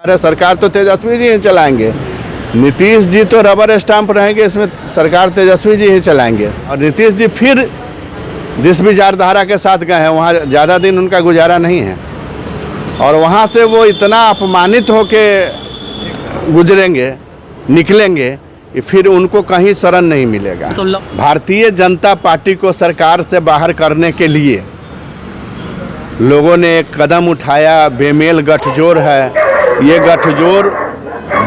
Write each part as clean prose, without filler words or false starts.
अरे सरकार तो तेजस्वी जी ही चलाएंगे, नीतीश जी तो रबर स्टाम्प रहेंगे, इसमें सरकार तेजस्वी जी ही चलाएंगे। और नीतीश जी फिर जिस विचारधारा के साथ गए हैं वहाँ ज़्यादा दिन उनका गुजारा नहीं है, और वहाँ से वो इतना अपमानित होके गुजरेंगे, निकलेंगे कि फिर उनको कहीं शरण नहीं मिलेगा। भारतीय जनता पार्टी को सरकार से बाहर करने के लिए लोगों ने एक कदम उठाया, बेमेल गठजोड़ है। ये गठजोड़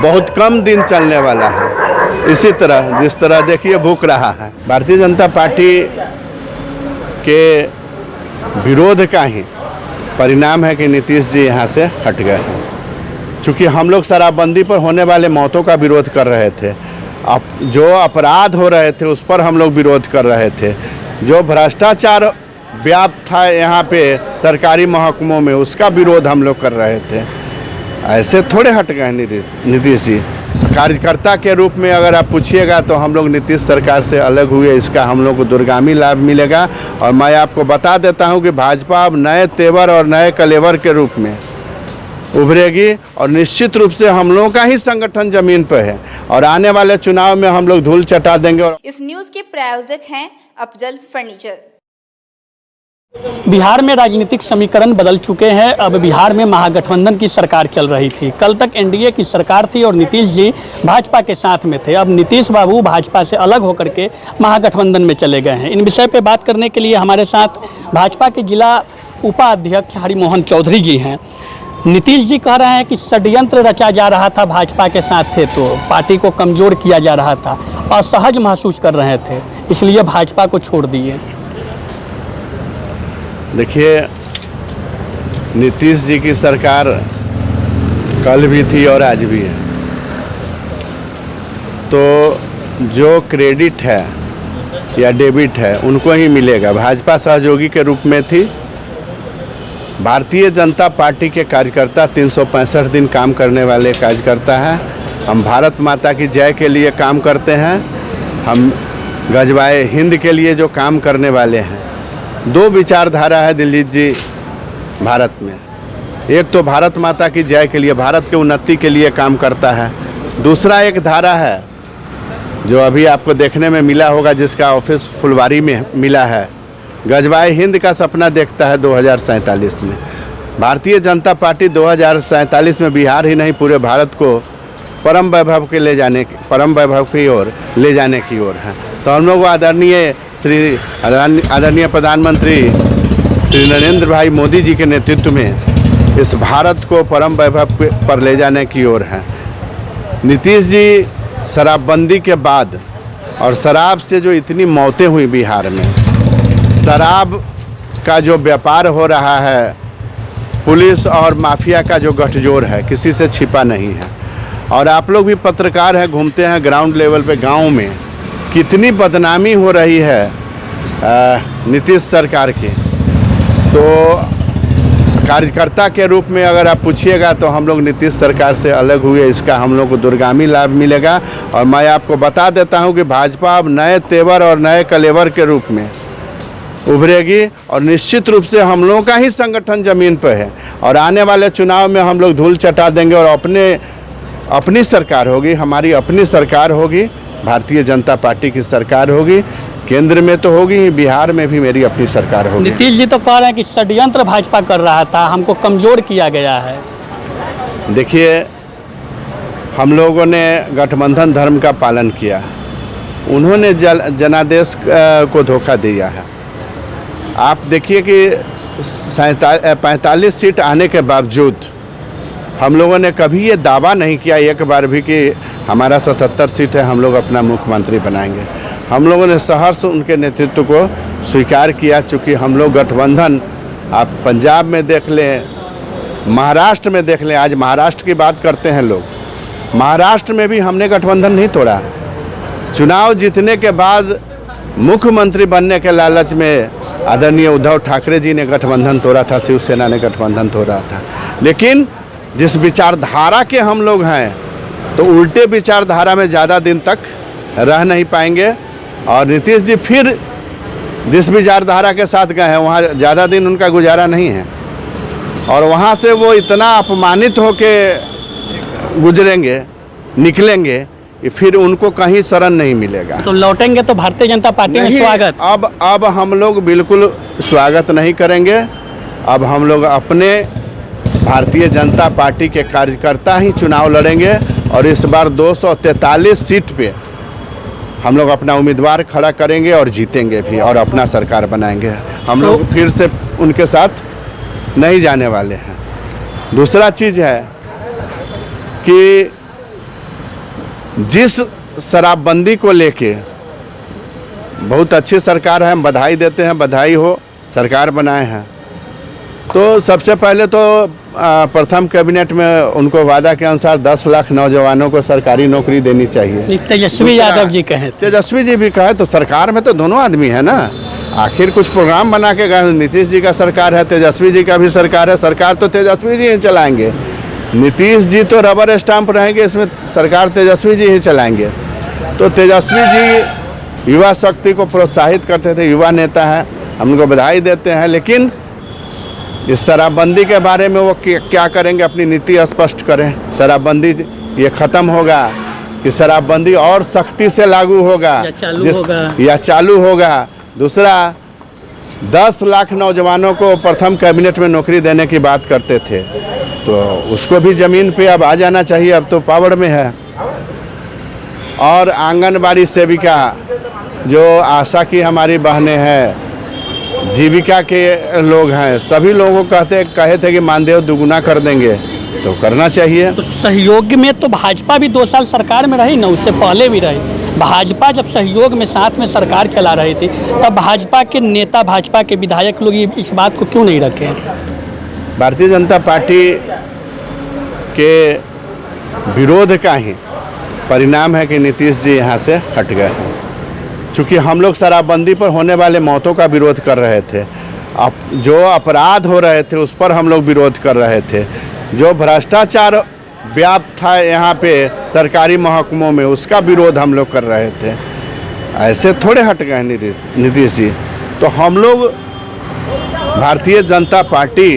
बहुत कम दिन चलने वाला है। इसी तरह जिस तरह देखिए भूख रहा है, भारतीय जनता पार्टी के विरोध का ही परिणाम है कि नीतीश जी यहाँ से हट गए हैं। चूँकि हम लोग शराबबंदी पर होने वाले मौतों का विरोध कर रहे थे, अब जो अपराध हो रहे थे उस पर हम लोग विरोध कर रहे थे, जो भ्रष्टाचार व्याप्त था यहाँ पे सरकारी महकमों में उसका विरोध हम लोग कर रहे थे। ऐसे थोड़े हट गए नीतीश जी। कार्यकर्ता के रूप में अगर आप पूछिएगा तो हम लोग नीतीश सरकार से अलग हुए, इसका हम लोग को दूरगामी लाभ मिलेगा। और मैं आपको बता देता हूँ कि भाजपा अब नए तेवर और नए कलेवर के रूप में उभरेगी, और निश्चित रूप से हम लोगों का ही संगठन जमीन पर है, और आने वाले चुनाव में हम लोग धूल चटा देंगे। और इस न्यूज के प्रायोजक हैं अफजल फर्नीचर। बिहार में राजनीतिक समीकरण बदल चुके हैं। अब बिहार में महागठबंधन की सरकार चल रही थी। कल तक एनडीए की सरकार थी और नीतीश जी भाजपा के साथ में थे। अब नीतीश बाबू भाजपा से अलग होकर के महागठबंधन में चले गए हैं। इन विषय पे बात करने के लिए हमारे साथ भाजपा के जिला उपाध्यक्ष हरिमोहन चौधरी जी हैं। नीतीश जी कह रहे हैं कि षड्यंत्र रचा जा रहा था, भाजपा के साथ थे तो पार्टी को कमज़ोर किया जा रहा था, असहज महसूस कर रहे थे, इसलिए भाजपा को छोड़ दिए। देखिए, नीतीश जी की सरकार कल भी थी और आज भी है, तो जो क्रेडिट है या डेबिट है उनको ही मिलेगा। भाजपा सहयोगी के रूप में थी। भारतीय जनता पार्टी के कार्यकर्ता 365 दिन काम करने वाले कार्यकर्ता हैं। हम भारत माता की जय के लिए काम करते हैं, हम गजवाए हिंद के लिए जो काम करने वाले हैं। दो विचारधारा है दिलजीत जी भारत में। एक तो भारत माता की जय के लिए, भारत के उन्नति के लिए काम करता है। दूसरा एक धारा है जो अभी आपको देखने में मिला होगा, जिसका ऑफिस फुलवारी में मिला है, गजवाए हिंद का सपना देखता है 2047 में। भारतीय जनता पार्टी 2047 में बिहार ही नहीं पूरे भारत को परम वैभव की ओर ले जाने की ओर है। तो हम लोग आदरणीय प्रधानमंत्री श्री नरेंद्र भाई मोदी जी के नेतृत्व में इस भारत को परम वैभव पर ले जाने की ओर है। नीतीश जी शराबबंदी के बाद और शराब से जो इतनी मौतें हुई बिहार में, शराब का जो व्यापार हो रहा है, पुलिस और माफिया का जो गठजोड़ है, किसी से छिपा नहीं है। और आप लोग भी पत्रकार हैं, घूमते हैं ग्राउंड लेवल पे, गांव में कितनी बदनामी हो रही है नीतीश सरकार की। तो कार्यकर्ता के रूप में अगर आप पूछिएगा तो हम लोग नीतीश सरकार से अलग हुए, इसका हम लोग को दूरगामी लाभ मिलेगा। और मैं आपको बता देता हूं कि भाजपा अब नए तेवर और नए कलेवर के रूप में उभरेगी, और निश्चित रूप से हम लोगों का ही संगठन जमीन पर है, और आने वाले चुनाव में हम लोग धूल चटा देंगे। और अपनी सरकार होगी, हमारी अपनी सरकार होगी, भारतीय जनता पार्टी की सरकार होगी। केंद्र में तो होगी ही, बिहार में भी मेरी अपनी सरकार होगी। नीतीश जी तो कह रहे हैं कि षड्यंत्र भाजपा कर रहा था, हमको कमज़ोर किया गया है। देखिए, हम लोगों ने गठबंधन धर्म का पालन किया, उन्होंने जनादेश को धोखा दिया है। आप देखिए कि 45 सीट आने के बावजूद हम लोगों ने कभी ये दावा नहीं किया एक बार भी कि हमारा 77 सीट है, हम लोग अपना मुख्यमंत्री बनाएंगे। हम लोगों ने सहर्ष उनके नेतृत्व को स्वीकार किया। चूँकि हम लोग गठबंधन, आप पंजाब में देख लें, महाराष्ट्र में देख लें, आज महाराष्ट्र की बात करते हैं लोग, महाराष्ट्र में भी हमने गठबंधन नहीं तोड़ा। चुनाव जीतने के बाद मुख्यमंत्री बनने के लालच में आदरणीय उद्धव ठाकरे जी ने गठबंधन तोड़ा था, शिवसेना ने गठबंधन तोड़ा था। लेकिन जिस विचारधारा के हम लोग हैं, तो उल्टे विचारधारा में ज़्यादा दिन तक रह नहीं पाएंगे। और नीतीश जी फिर जिस विचारधारा के साथ गए हैं वहाँ ज़्यादा दिन उनका गुजारा नहीं है, और वहाँ से वो इतना अपमानित होके गुजरेंगे, निकलेंगे, फिर उनको कहीं शरण नहीं मिलेगा। तो लौटेंगे तो भारतीय जनता पार्टी में नहीं, स्वागत। अब हम लोग बिल्कुल स्वागत नहीं करेंगे। अब हम लोग अपने भारतीय जनता पार्टी के कार्यकर्ता ही चुनाव लड़ेंगे और इस बार 243 सीट पे हम लोग अपना उम्मीदवार खड़ा करेंगे और जीतेंगे भी और अपना सरकार बनाएंगे। हम लोग फिर से उनके साथ नहीं जाने वाले हैं। दूसरा चीज़ है कि जिस शराबबंदी को लेके बहुत अच्छी सरकार है, हम बधाई देते हैं, बधाई हो, सरकार बनाए हैं। तो सबसे पहले तो प्रथम कैबिनेट में उनको वादा के अनुसार 10 लाख नौजवानों को सरकारी नौकरी देनी चाहिए। तेजस्वी यादव जी कहे, तेजस्वी जी भी कहे, तो सरकार में तो दोनों आदमी है ना। आखिर कुछ प्रोग्राम बना के गए। नीतीश जी का सरकार है, तेजस्वी जी का भी सरकार है। सरकार तो तेजस्वी जी ही चलाएंगे। नीतीश जी तो रबर स्टाम्प रहेंगे, इसमें सरकार तेजस्वी जी ही चलाएंगे। तो तेजस्वी जी युवा शक्ति को प्रोत्साहित करते थे, युवा नेता हैं, हम उनको बधाई देते हैं। लेकिन इस शराबबंदी के बारे में वो क्या करेंगे, अपनी नीति स्पष्ट करें। शराबबंदी ये ख़त्म होगा कि शराबबंदी और सख्ती से लागू होगा या चालू होगा। दूसरा, 10 लाख नौजवानों को प्रथम कैबिनेट में नौकरी देने की बात करते थे, तो उसको भी ज़मीन पे अब आ जाना चाहिए, अब तो पावर में है। और आंगनबाड़ी सेविका जो आशा की हमारी बहनें हैं, जीविका के लोग हैं, सभी लोगों को कहे थे कि मानदेय दुगुना कर देंगे, तो करना चाहिए। तो सहयोग में तो भाजपा भी 2 साल सरकार में रही ना, उससे पहले भी रही। भाजपा जब सहयोग में साथ में सरकार चला रही थी, तब भाजपा के नेता, भाजपा के विधायक लोग इस बात को क्यों नहीं रखे? भारतीय जनता पार्टी के विरोध का ही परिणाम है कि नीतीश जी यहाँ से हट गए हैं। चूँकि हम लोग शराबबंदी पर होने वाले मौतों का विरोध कर रहे थे, अब जो अपराध हो रहे थे उस पर हम लोग विरोध कर रहे थे, जो भ्रष्टाचार व्याप्त था यहाँ पे सरकारी महकमों में, उसका विरोध हम लोग कर रहे थे। ऐसे थोड़े हट गए नीतीश जी। तो हम लोग भारतीय जनता पार्टी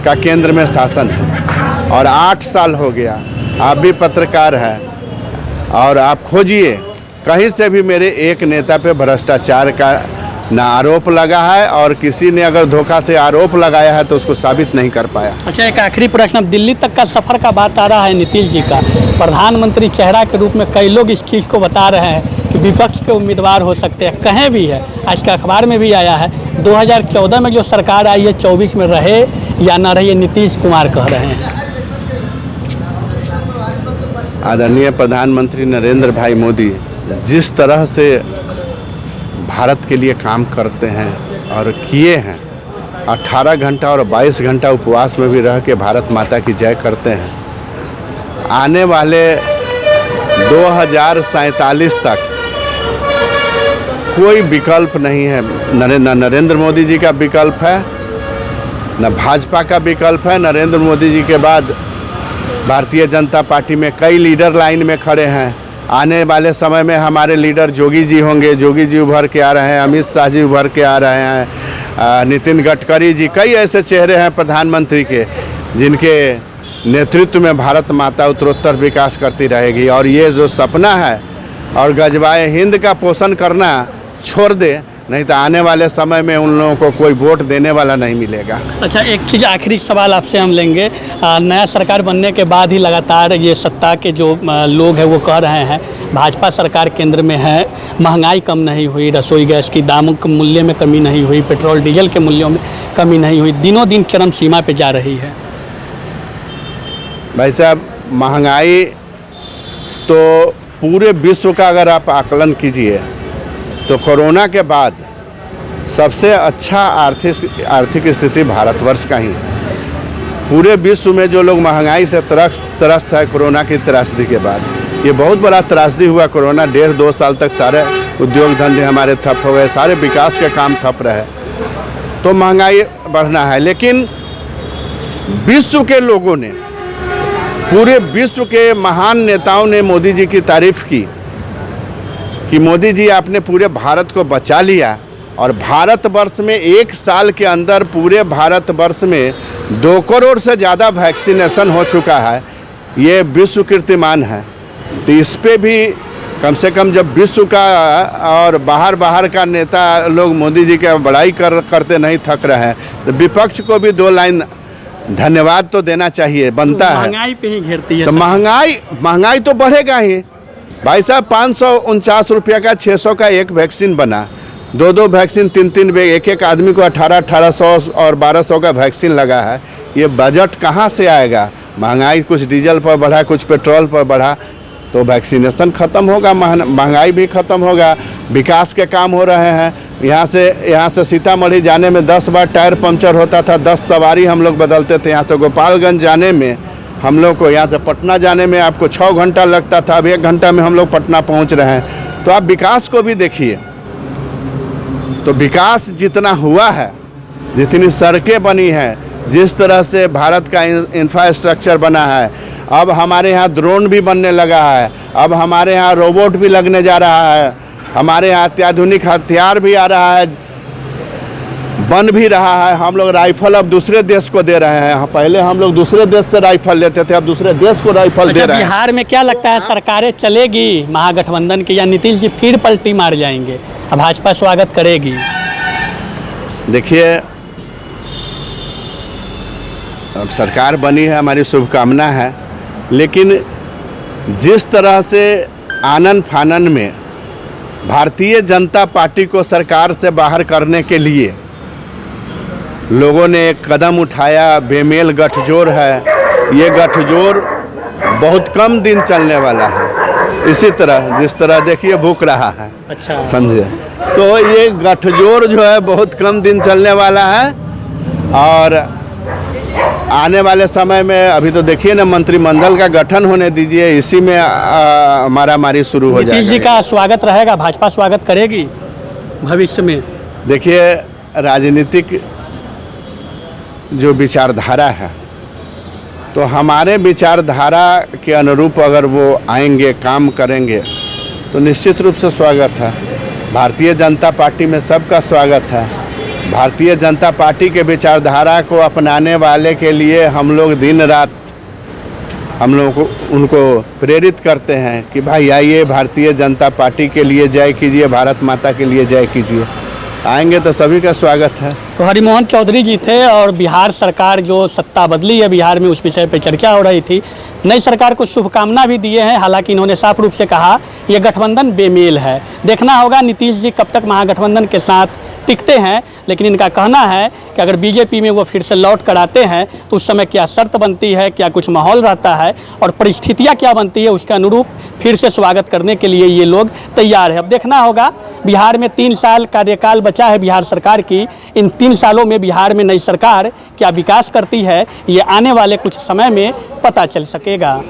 का केंद्र में शासन है और 8 साल हो गया। आप भी पत्रकार हैं और आप खोजिए, कहीं से भी मेरे एक नेता पे भ्रष्टाचार का ना आरोप लगा है, और किसी ने अगर धोखा से आरोप लगाया है तो उसको साबित नहीं कर पाया। अच्छा, एक आखिरी प्रश्न। अब दिल्ली तक का सफ़र का बात आ रहा है नीतीश जी का, प्रधानमंत्री चेहरा के रूप में कई लोग इस चीज़ को बता रहे हैं कि विपक्ष के उम्मीदवार हो सकते हैं, कहीं भी है, आज के अखबार में भी आया है। 2014 में जो सरकार आई है, 24 में रहे या ना रहे, नीतीश कुमार कह रहे हैं। आदरणीय प्रधानमंत्री नरेंद्र भाई मोदी जिस तरह से भारत के लिए काम करते हैं और किए हैं, 18 घंटा और 22 घंटा उपवास में भी रह के भारत माता की जय करते हैं। आने वाले 2047 तक कोई विकल्प नहीं है, न नरेंद्र मोदी जी का विकल्प है, न भाजपा का विकल्प है। नरेंद्र मोदी जी के बाद भारतीय जनता पार्टी में कई लीडर लाइन में खड़े हैं। आने वाले समय में हमारे लीडर जोगी जी होंगे, जोगी जी उभर के आ रहे हैं, अमित शाह जी उभर के आ रहे हैं, नितिन गडकरी जी, कई ऐसे चेहरे हैं प्रधानमंत्री के जिनके नेतृत्व में भारत माता उत्तरोत्तर विकास करती रहेगी। और ये जो सपना है और गजवाए हिंद का पोषण करना छोड़ दे, नहीं तो आने वाले समय में उन लोगों को कोई वोट देने वाला नहीं मिलेगा। अच्छा, एक चीज़ आखिरी सवाल आपसे हम लेंगे। नया सरकार बनने के बाद ही लगातार ये सत्ता के जो लोग हैं वो कह रहे हैं भाजपा सरकार केंद्र में है, महंगाई कम नहीं हुई, रसोई गैस की दामों के मूल्य में कमी नहीं हुई, पेट्रोल डीजल के मूल्यों में कमी नहीं हुई, दिनों दिन चरम सीमा पे जा रही है। भाई साहब, महंगाई तो पूरे विश्व का अगर आप आकलन कीजिए तो कोरोना के बाद सबसे अच्छा आर्थिक स्थिति भारतवर्ष का ही है। पूरे विश्व में जो लोग महंगाई से त्रस्त है कोरोना की त्रासदी के बाद, ये बहुत बड़ा त्रासदी हुआ कोरोना। 1.5-2 साल तक सारे उद्योग धंधे हमारे ठप हो गए, सारे विकास के काम ठप रहे, तो महंगाई बढ़ना है। लेकिन विश्व के लोगों ने, पूरे विश्व के महान नेताओं ने मोदी जी की तारीफ की कि मोदी जी आपने पूरे भारत को बचा लिया, और भारतवर्ष में 1 साल के अंदर पूरे भारतवर्ष में 2 करोड़ से ज़्यादा वैक्सीनेशन हो चुका है। ये विश्व कीर्तिमान है। तो इस पे भी कम से कम जब विश्व का और बाहर का नेता लोग मोदी जी की बड़ाई करते नहीं थक रहे हैं, तो विपक्ष को भी 2 लाइन धन्यवाद तो देना चाहिए, बनता है। महंगाई पे ही घेरती है तो महंगाई तो बढ़ेगा ही भाई साहब। 549 रुपये का 600 का एक वैक्सीन बना, 2 वैक्सीन 3 एक आदमी को 1800 और 1200 का वैक्सीन लगा है। ये बजट कहाँ से आएगा? महंगाई कुछ डीजल पर बढ़ा, कुछ पेट्रोल पर बढ़ा, तो वैक्सीनेशन ख़त्म होगा, महंगाई भी ख़त्म होगा। विकास के काम हो रहे हैं। यहाँ से सीतामढ़ी जाने में 10 बार टायर पंचर होता था, 10 सवारी हम लोग बदलते थे। यहाँ से गोपालगंज जाने में हम लोग को, यहाँ से पटना जाने में आपको 6 घंटा लगता था, अब 1 घंटा में हम लोग पटना पहुँच रहे हैं। तो आप विकास को भी देखिए। तो विकास जितना हुआ है, जितनी सड़कें बनी हैं, जिस तरह से भारत का इंफ्रास्ट्रक्चर बना है, अब हमारे यहाँ ड्रोन भी बनने लगा है, अब हमारे यहाँ रोबोट भी लगने जा रहा है, हमारे यहाँ अत्याधुनिक हथियार भी आ रहा है, बन भी रहा है। हम लोग राइफल अब दूसरे देश को दे रहे हैं। पहले हम लोग दूसरे देश से राइफल लेते थे, अब दूसरे देश को राइफल दे रहे हैं। बिहार में क्या लगता है, सरकारें चलेगी महागठबंधन की, या नीतीश जी फिर पलटी मार जाएंगे? अब भाजपा स्वागत करेगी? देखिए, अब सरकार बनी है, हमारी शुभकामना है, लेकिन जिस तरह से आनन फानन में भारतीय जनता पार्टी को सरकार से बाहर करने के लिए लोगों ने एक कदम उठाया, बेमेल गठजोड़ है। ये गठजोड़ बहुत कम दिन चलने वाला है। इसी तरह जिस तरह देखिए भूख रहा है, अच्छा समझे, तो ये गठजोड़ जो है बहुत कम दिन चलने वाला है। और आने वाले समय में अभी तो देखिए ना, मंत्रिमंडल का गठन होने दीजिए, इसी में मारामारी शुरू हो जाएगी। नीतीश जी का स्वागत रहेगा, भाजपा स्वागत करेगी भविष्य में? देखिए, राजनीतिक जो विचारधारा है, तो हमारे विचारधारा के अनुरूप अगर वो आएंगे, काम करेंगे, तो निश्चित रूप से स्वागत है। भारतीय जनता पार्टी में सबका स्वागत है। भारतीय जनता पार्टी के विचारधारा को अपनाने वाले के लिए हम लोग दिन रात हम लोग उनको प्रेरित करते हैं कि भाई आइए, भारतीय जनता पार्टी के लिए जय कीजिए, भारत माता के लिए जय कीजिए। आएंगे तो सभी का स्वागत है। तो हरिमोहन चौधरी जी थे, और बिहार सरकार जो सत्ता बदली है बिहार में, उस विषय पे चर्चा हो रही थी। नई सरकार को शुभकामना भी दिए हैं, हालांकि इन्होंने साफ रूप से कहा यह गठबंधन बेमेल है। देखना होगा नीतीश जी कब तक महागठबंधन के साथ टिकते हैं, लेकिन इनका कहना है कि अगर बीजेपी में वो फिर से लौट कर आते हैं तो उस समय क्या शर्त बनती है, क्या कुछ माहौल रहता है और परिस्थितियां क्या बनती है, उसके अनुरूप फिर से स्वागत करने के लिए ये लोग तैयार है। अब देखना होगा, बिहार में 3 साल कार्यकाल बचा है बिहार सरकार की। इन 3 सालों में बिहार में नई सरकार क्या विकास करती है, ये आने वाले कुछ समय में पता चल सकेगा।